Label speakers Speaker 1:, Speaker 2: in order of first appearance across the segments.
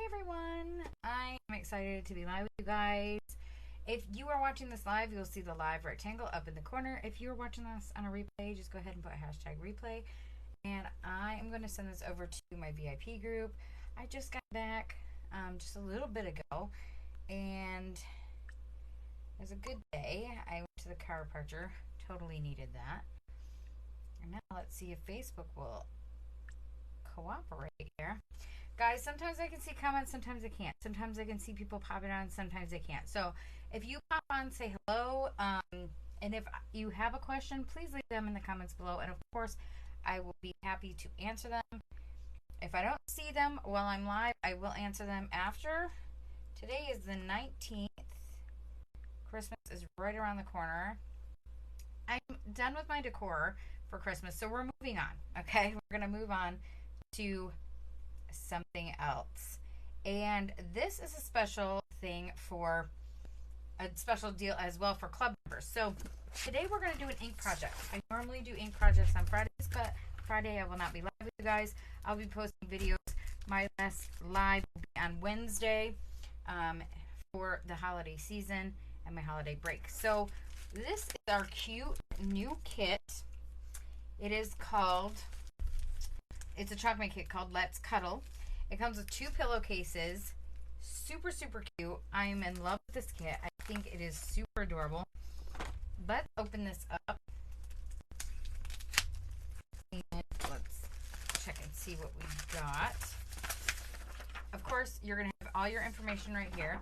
Speaker 1: everyone, I am excited to be live with you guys. If you are watching this live, you'll see the live rectangle up in the corner. If you're watching this on a replay, just go ahead and put hashtag replay. And I am going to send this over to my VIP group. I just got back just a little bit ago, and it was a good day. I went to the chiropractor, totally needed that. And now let's see if Facebook will cooperate here. Guys, sometimes I can see comments, sometimes I can't. Sometimes I can see people popping on, sometimes I can't. So if you pop on, say hello. And if you have a question, please leave them in the comments below. And of course, I will be happy to answer them. If I don't see them while I'm live, I will answer them after. Today is the 19th. Christmas is right around the corner. I'm done with my decor for Christmas, so we're moving on. Okay, we're going to move on to something else. And this is a special thing for a special deal as well for club members. So today we're going to do an ink project. I normally do ink projects on Fridays, but Friday I will not be live with you guys. I'll be posting videos. My last live will be on Wednesday for the holiday season and my holiday break. So this is our cute new kit. It is called, it's a ChalkMade kit called Let's Cuddle. It comes with 2 pillowcases. Super, super cute. I am in love with this kit. I think it is super adorable. Let's open this up. And let's check and see what we got. Of course, you're going to have all your information right here.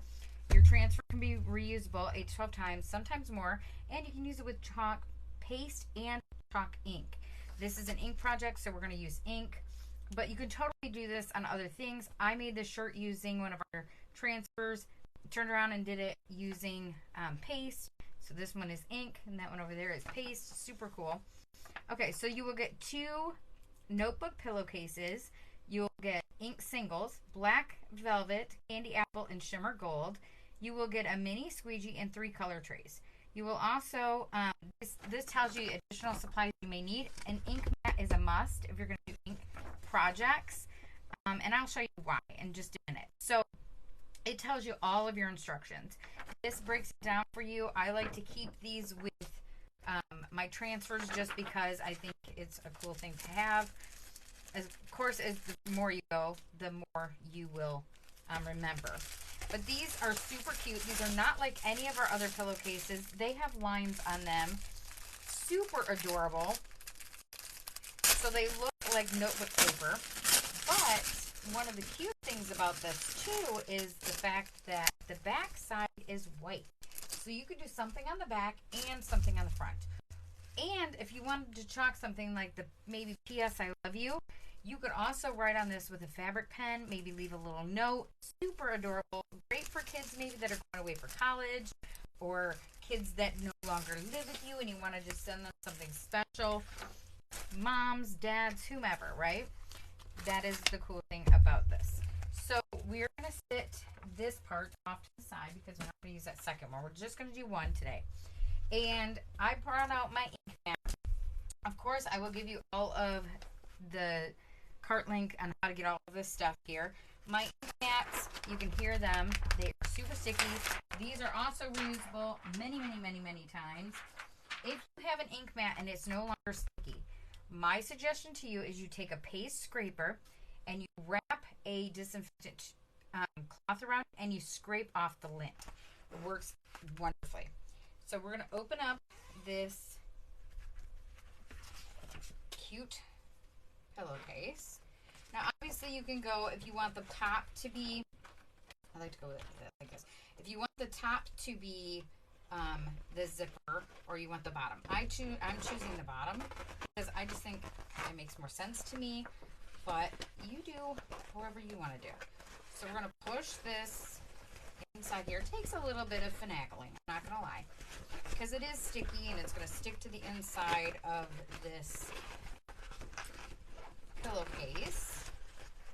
Speaker 1: Your transfer can be reusable 8 to 12 times, sometimes more. And you can use it with chalk paste and chalk ink. This is an ink project, so we're going to use ink. But you can totally do this on other things. I made this shirt using one of our transfers. Turned around and did it using paste. So this one is ink, and that one over there is paste. Super cool. Okay, so you will get 2 notebook pillowcases. You'll get ink singles, black velvet, candy apple, and shimmer gold. You will get a mini squeegee and 3 color trays. You will also, this tells you additional supplies you may need. An ink mat is a must if you're going to do ink projects. And I'll show you why in just a minute. So it tells you all of your instructions. This breaks it down for you. I like to keep these with my transfers just because I think it's a cool thing to have. Of course, as the more you go, the more you will remember. But these are super cute. These are not like any of our other pillowcases. They have lines on them. Super adorable. So they look like notebook paper. But one of the cute things about this too is the fact that the back side is white. So you could do something on the back and something on the front. And if you wanted to chalk something like the maybe P.S. I love you, you could also write on this with a fabric pen, maybe leave a little note. Super adorable. Great for kids maybe that are going away for college, or kids that no longer live with you and you want to just send them something special. Moms, dads, whomever, right? That is the cool thing about this. So we're going to sit this part off to the side because we're not going to use that second one. We're just going to do one today. And I brought out my ink mat. Of course, I will give you all of the cart link on how to get all of this stuff here. My ink mats, you can hear them. They are super sticky. These are also reusable many, many, many, many times. If you have an ink mat and it's no longer sticky, my suggestion to you is you take a paste scraper and you wrap a disinfectant cloth around it and you scrape off the lint. It works wonderfully. So we're going to open up this cute pillowcase. Now obviously you can go, if you want the top to be, I like to go with it like this. If you want the top to be the zipper, or you want the bottom. I'm choosing the bottom because I just think it makes more sense to me, but you do whatever you want to do. So we're going to push this inside here. It takes a little bit of finagling, I'm not going to lie, because it is sticky and it's going to stick to the inside of this pillowcase.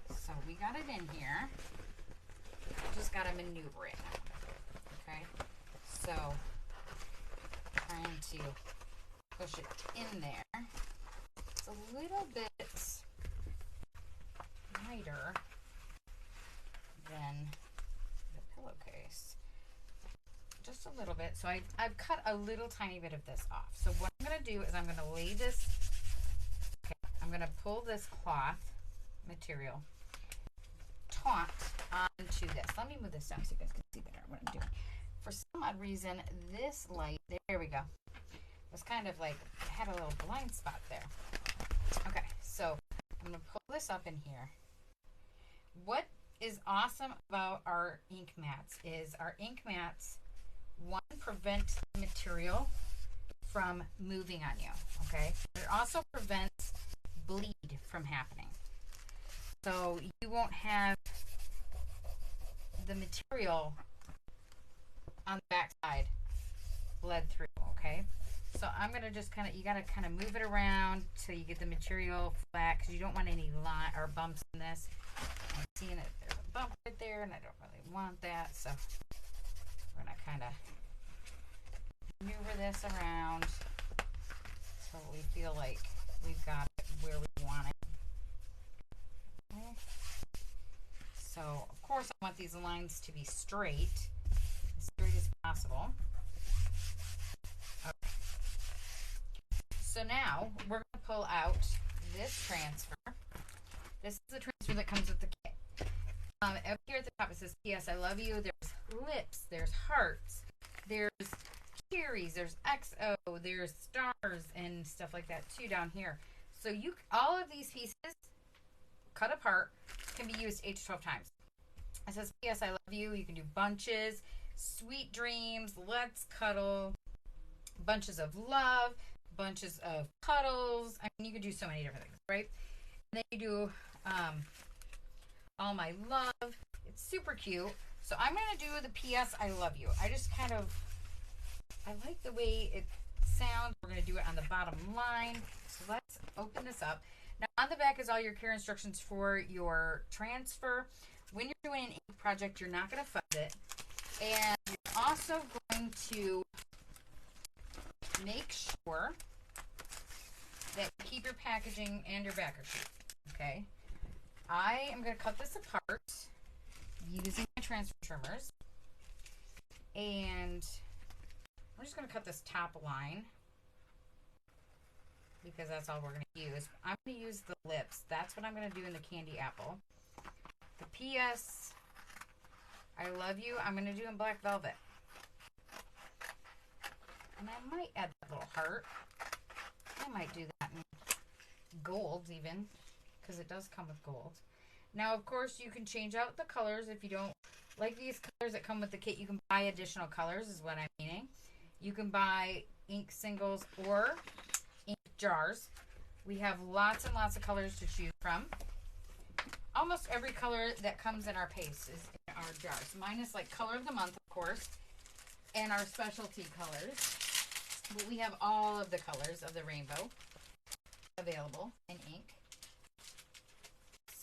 Speaker 1: So we got it in here. Just got to maneuver it now. Okay, so trying to push it in there. It's a little bit lighter than just a little bit. So I've cut a little tiny bit of this off. So what I'm going to do is I'm going to lay this, okay, I'm going to pull this cloth material taut onto this. Let me move this down so you guys can see better what I'm doing. For some odd reason, this light, there we go, was kind of like, had a little blind spot there. Okay, so I'm going to pull this up in here. What is awesome about our ink mats is our ink mats, one, prevent the material from moving on you, okay? It also prevents bleed from happening. So you won't have the material on the back side bled through, okay? So I'm going to just kind of, you got to kind of move it around till you get the material flat, because you don't want any line or bumps in this. I'm seeing it, there's a bump right there, and I don't really want that, so we're going to kind of maneuver this around so we feel like we've got it where we want it. Okay. So, of course, I want these lines to be straight as possible. Okay. So now we're going to pull out this transfer. This is the transfer that comes with the kit. Up here at the top it says, P.S. I love you. There's lips, there's hearts, there's cherries, there's XO, there's stars and stuff like that too down here. So you, all of these pieces cut apart can be used 8 to 12 times. It says, P.S. I love you. You can do bunches, sweet dreams, let's cuddle, bunches of love, bunches of cuddles. I mean, you could do so many different things, right? And then you do all my love. It's super cute. So I'm going to do the P.S. I love you. I just kind of, I like the way it sounds. We're going to do it on the bottom line. So let's open this up. Now on the back is all your care instructions for your transfer. When you're doing an ink project, you're not going to fuzz it. And you're also going to make sure that you keep your packaging and your backer sheet. Okay? I am going to cut this apart using my transfer trimmers. And I'm just going to cut this top line because that's all we're going to use. I'm going to use the lips. That's what I'm going to do in the candy apple. The P.S. I love you, I'm going to do in black velvet. And I might add that little heart. I might do that in gold even, because it does come with gold. Now, of course, you can change out the colors if you don't like these colors that come with the kit. You can buy additional colors is what I'm meaning. You can buy ink singles or ink jars. We have lots and lots of colors to choose from. Almost every color that comes in our paste is in our jars. Mine is like color of the month, of course, and our specialty colors. But we have all of the colors of the rainbow available in ink.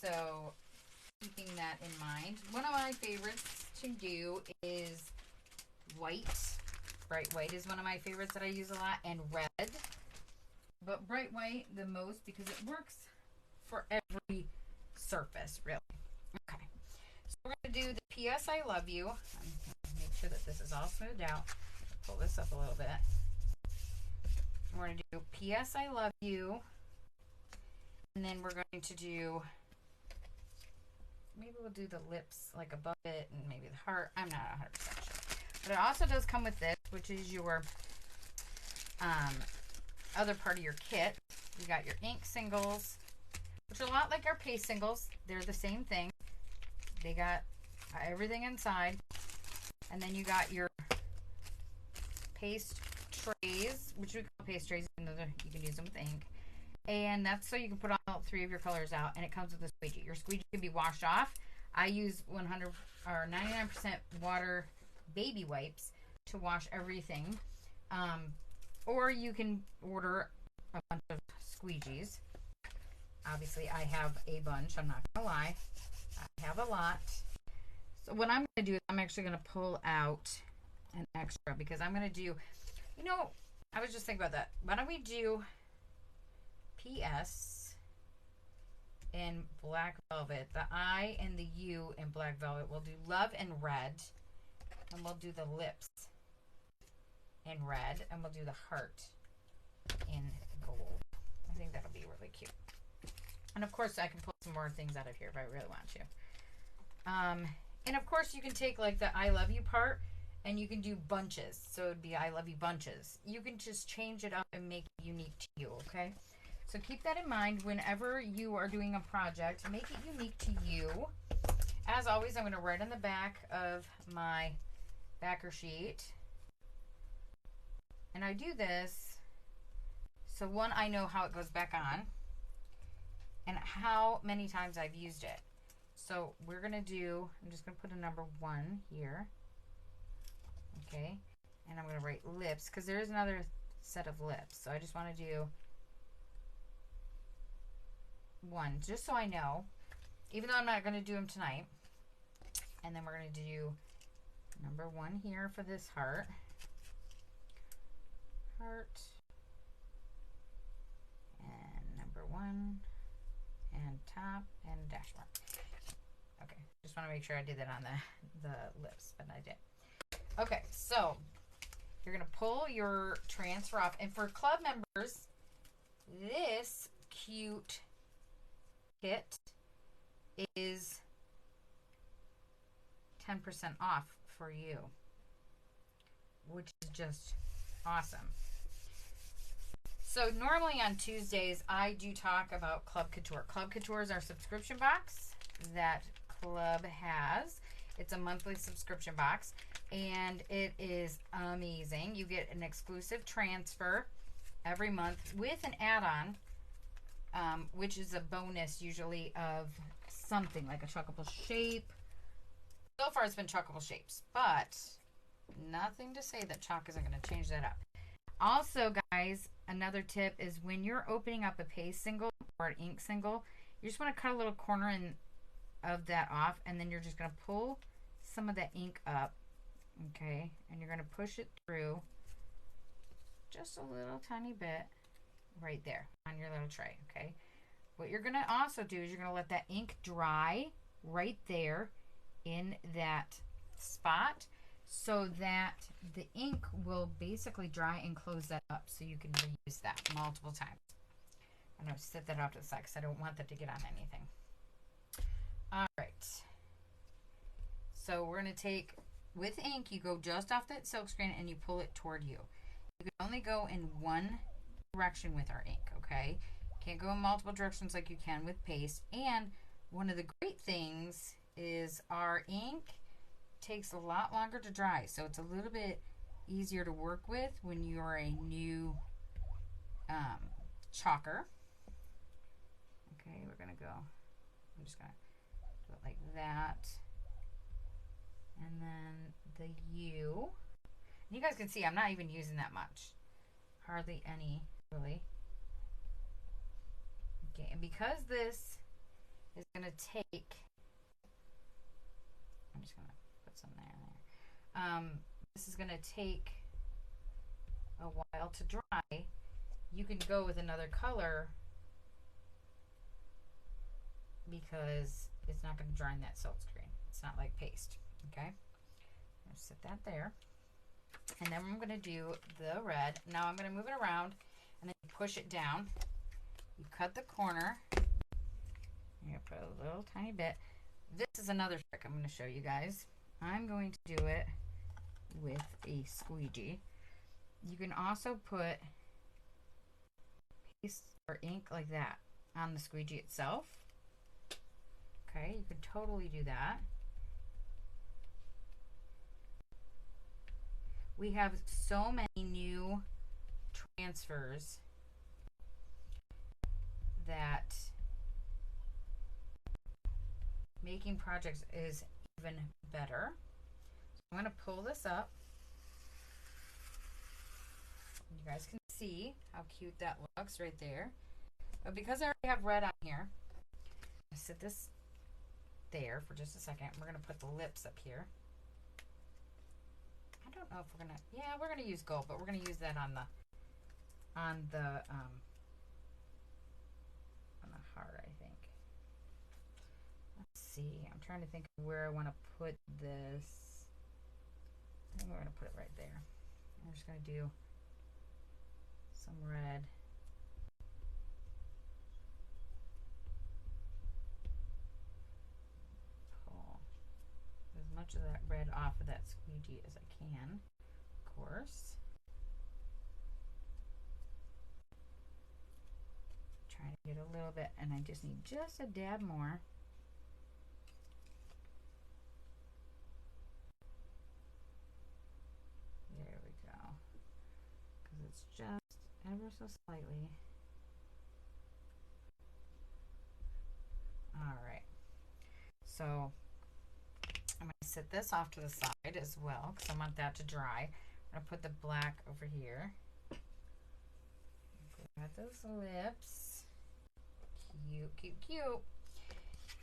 Speaker 1: So, keeping that in mind. One of my favorites to do is white. Bright white is one of my favorites that I use a lot, and red. But bright white the most because it works for every surface, really. Okay. So we're going to do the P.S. I love you. Make sure that this is all smoothed out. Pull this up a little bit. We're going to do P.S. I love you. And then we're going to do, maybe we'll do the lips like above it and maybe the heart. I'm not 100% sure. But it also does come with this, which is your other part of your kit. You got your ink singles, which are a lot like our paste singles. They're the same thing. They got everything inside. And then you got your paste trays, which we call paste trays, even though you can use them with ink. And that's so you can put all 3 of your colors out, and it comes with a squeegee. Your squeegee can be washed off. I use 100 or 99% water baby wipes to wash everything. Or you can order a bunch of squeegees. Obviously, I have a bunch. I'm not going to lie. I have a lot. So what I'm going to do is I'm actually going to pull out an extra because I'm going to do, you know, I was just thinking about that. Why don't we do P.S. in black velvet, the I and the U in black velvet. We'll do love and red, and we'll do the lips in red, and we'll do the heart in gold. I think that'll be really cute. And of course I can pull some more things out of here if I really want to. And of course you can take like the I love you part and you can do bunches. So it would be I love you bunches. You can just change it up and make it unique to you, okay? So keep that in mind whenever you are doing a project. Make it unique to you. As always, I'm going to write on the back of my backer sheet. And I do this so one, I know how it goes back on and how many times I've used it. So we're going to do, I'm just going to put a number 1 here. Okay. And I'm going to write lips because there is another set of lips. So I just want to do 1 just so I know, even though I'm not going to do them tonight. And then we're going to do number 1 here for this heart. Heart. And number 1. And top and dash mark. Okay, just want to make sure I did that on the lips, but I did. Okay, so you're going to pull your transfer off. And for club members, this cute kit is 10% off for you, which is just awesome. So normally on Tuesdays, I do talk about Club Couture. Club Couture is our subscription box that Club has. It's a monthly subscription box, and it is amazing. You get an exclusive transfer every month with an add-on, which is a bonus usually of something like a chockable shape. So far it's been chockable shapes, but nothing to say that chalk isn't going to change that up. Also, guys, another tip is when you're opening up a paste single or an ink single, you just want to cut a little corner of that off, and then you're just going to pull some of that ink up, okay? And you're going to push it through just a little tiny bit right there on your little tray, okay? What you're going to also do is you're going to let that ink dry right there in that spot, so that the ink will basically dry and close that up so you can reuse that multiple times. I'm going to set that off to the side because I don't want that to get on anything. All right. So we're going to take, with ink, you go just off that silk screen and you pull it toward you. You can only go in one direction with our ink, okay? Can't go in multiple directions like you can with paste. And one of the great things is our ink takes a lot longer to dry, so it's a little bit easier to work with when you're a new chalker. Okay, we're gonna go, I'm just gonna do it like that, and then the U, and you guys can see I'm not even using that much, hardly any really. Okay, and because this is gonna take, I'm just gonna put some there. This is going to take a while to dry. You can go with another color because it's not going to dry in that silk screen. It's not like paste, okay? I'm going to set that there. And then I'm going to do the red. Now I'm going to move it around and then push it down. You cut the corner. You're going to put a little tiny bit. This is another trick I'm going to show you guys. I'm going to do it with a squeegee. You can also put paste or ink like that on the squeegee itself. Okay, you can totally do that. We have so many new transfers that making projects is even better. So I'm going to pull this up. You guys can see how cute that looks right there. But because I already have red on here, I'm going to set this there for just a second. We're going to put the lips up here. I don't know if we're going to, yeah, we're going to use gold, but we're going to use that on the heart, I think. Let's see. I'm trying to think of where I want to put this. I think we're going to put it right there. I'm just going to do some red. Pull as much of that red off of that squeegee as I can, of course. Trying to get a little bit, and I just need just a dab more. There we go. Because it's just ever so slightly. Alright. So, I'm going to set this off to the side as well, because I want that to dry. I'm going to put the black over here. Got those lips. Cute, cute, cute.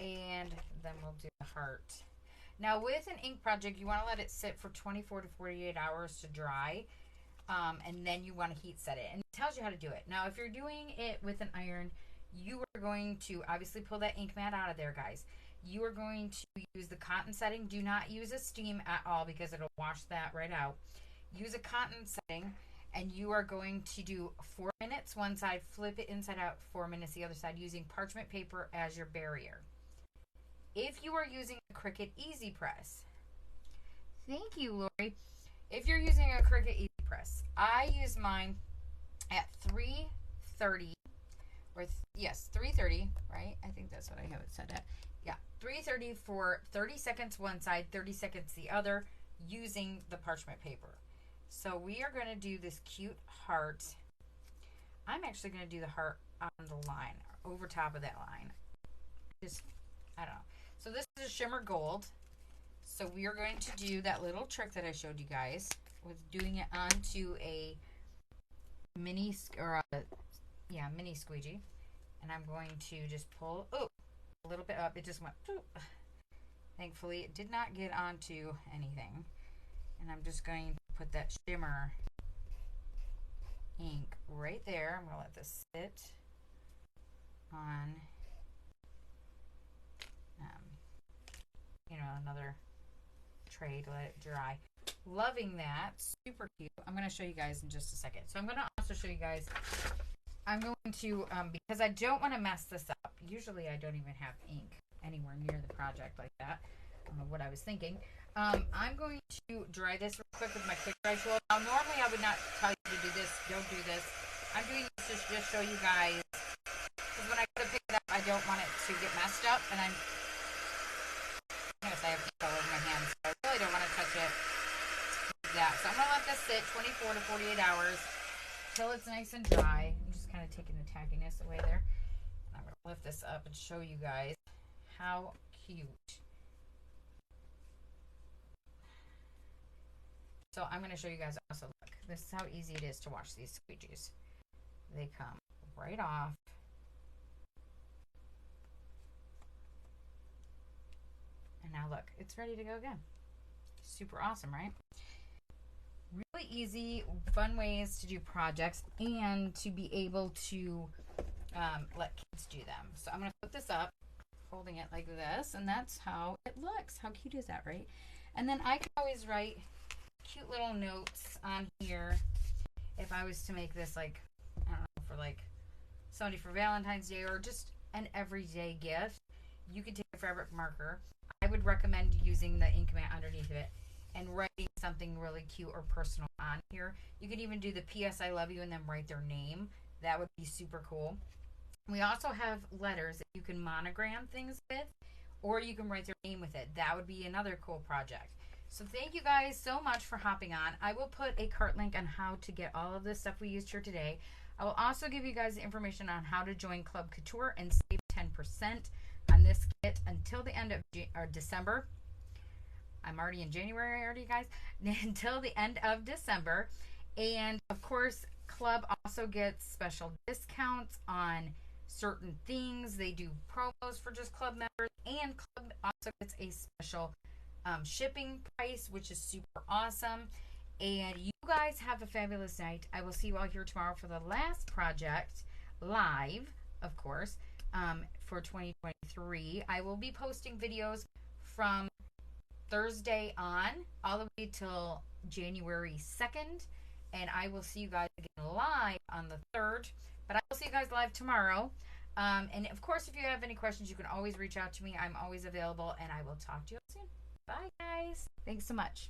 Speaker 1: And then we'll do the heart. Now with an ink project, you want to let it sit for 24 to 48 hours to dry. And then you want to heat set it. And it tells you how to do it. Now if you're doing it with an iron, you are going to obviously pull that ink mat out of there, guys. You are going to use the cotton setting. Do not use a steam at all because it'll wash that right out. Use a cotton setting. And you are going to do 4 minutes one side, flip it inside out, 4 minutes the other side, using parchment paper as your barrier. If you are using a Cricut Easy Press, thank you, Lori. If you're using a Cricut Easy Press, I use mine at 330, or yes, 330, right? I think that's what I have it set at. Yeah, 330 for 30 seconds one side, 30 seconds the other, using the parchment paper. So we are going to do this cute heart. I'm actually going to do the heart on the line, over top of that line. Just, I don't know. So this is a shimmer gold. So we are going to do that little trick that I showed you guys with doing it onto a mini squeegee. And I'm going to just pull, a little bit up. It just went, thankfully it did not get onto anything. And I'm just going to put that shimmer ink right there. I'm going to let this sit on, another tray to let it dry. Loving that. Super cute. I'm going to show you guys in just a second. So I'm going to also show you guys, I'm going to, because I don't want to mess this up. Usually I don't even have ink anywhere near the project like that. I don't know what I was thinking. I'm going to dry this real quick with my quick dry tool. Now, normally I would not tell you to do this. Don't do this. I'm doing this to just show you guys. Because when I go to pick it up, I don't want it to get messed up. And I have ink all over my hands. So I really don't want to touch it like that. So I'm going to let this sit 24 to 48 hours till it's nice and dry. I'm just kind of taking the tackiness away there. And I'm going to lift this up and show you guys how cute. So I'm going to show you guys also, look, this is how easy it is to wash these squeegees. They come right off. And now look, it's ready to go again. Super awesome, right? Really easy, fun ways to do projects and to be able to let kids do them. So I'm going to put this up, holding it like this, and that's how it looks. How cute is that, right? And then I can always write cute little notes on here if I was to make this, like, I don't know, for like somebody for Valentine's Day or just an everyday gift. You could take a fabric marker. I would recommend using the ink mat underneath it and writing something really cute or personal on here. You could even do the P.S. I love you and then write their name. That would be super cool. We also have letters that you can monogram things with, or you can write their name with it. That would be another cool project. So thank you guys so much for hopping on. I will put a cart link on how to get all of this stuff we used here today. I will also give you guys the information on how to join Club Couture and save 10% on this kit until the end of December. I'm already in January already, guys. Until the end of December. And of course, Club also gets special discounts on certain things. They do promos for just Club members, and Club also gets a special shipping price, which is super awesome. And you guys have a fabulous night. I will see you all here tomorrow for the last project live, of course, for 2023. I will be posting videos from Thursday on all the way till January 2nd. and I will see you guys again live on the 3rd. But I will see you guys live tomorrow. And of course, if you have any questions, you can always reach out to me. I'm always available, and I will talk to you soon. Bye, guys. Thanks so much.